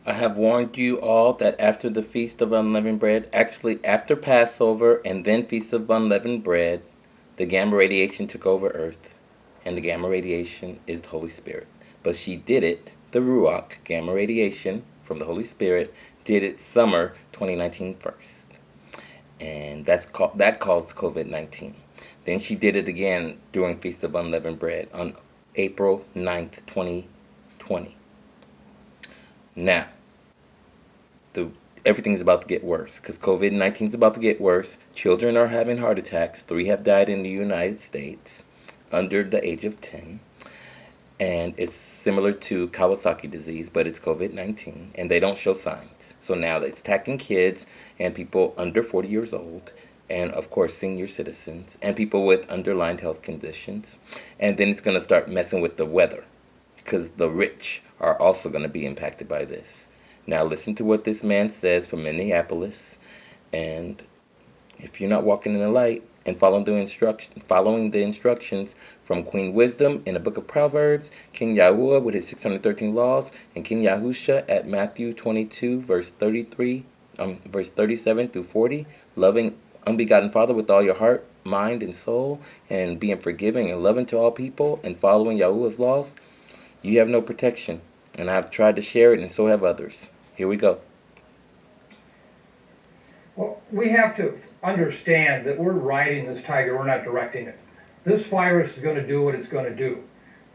I have warned you all that after the Feast of Unleavened Bread, actually after Passover and then Feast of Unleavened Bread, the gamma radiation took over Earth. And the gamma radiation is the Holy Spirit. But she did it, the Ruach, gamma radiation from the Holy Spirit, did it summer 2019 first. And that caused COVID-19. Then she did it again during Feast of Unleavened Bread on April 9th, 2020. Now, the everything's about to get worse because COVID-19 is about to get worse. Children are having heart attacks. 3 have died in the United States under the age of 10. And it's similar to Kawasaki disease, but it's COVID-19, and they don't show signs. So now it's attacking kids and people under 40 years old, and of course senior citizens, and people with underlying health conditions. And then it's going to start messing with the weather, because the rich are also going to be impacted by this. Now listen to what this man says from Minneapolis, and if you're not walking in the light and following the instructions from Queen Wisdom in the book of Proverbs, King Yahuwah with his 613 laws, and King Yahusha at Matthew 22, verse 37 through 40, loving unbegotten Father with all your heart, mind, and soul, and being forgiving and loving to all people, and following Yahuwah's laws, you have no protection. And I've tried to share it, and so have others. Here we go. Well, we have to understand that we're riding this tiger, we're not directing it. This virus is going to do what it's going to do.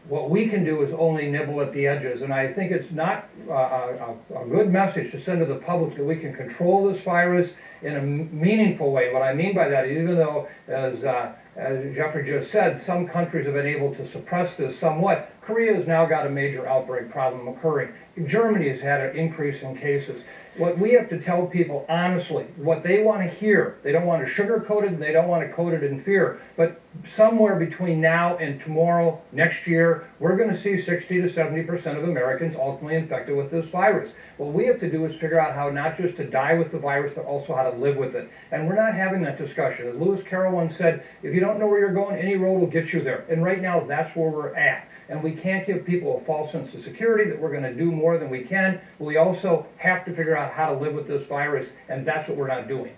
What we can do is only nibble at the edges, and I think it's not a good message to send to the public that we can control this virus in a meaningful way. What I mean by that is, even though, as Jeffrey just said, some countries have been able to suppress this somewhat, Korea has now got a major outbreak problem occurring. Germany has had an increase in cases. What we have to tell people honestly, what they want to hear, they don't want to sugarcoat it and they don't want to coat it in fear, but somewhere between now and tomorrow, next year, we're going to see 60 to 70% of Americans ultimately infected with this virus. What we have to do is figure out how not just to die with the virus, but also how to live with it. And we're not having that discussion. As Lewis Carroll once said, if you don't know where you're going, any road will get you there. And right now, that's where we're at. And we can't give people a false sense of security that we're going to do more than we can. But we also have to figure out how to live with this virus, and that's what we're not doing.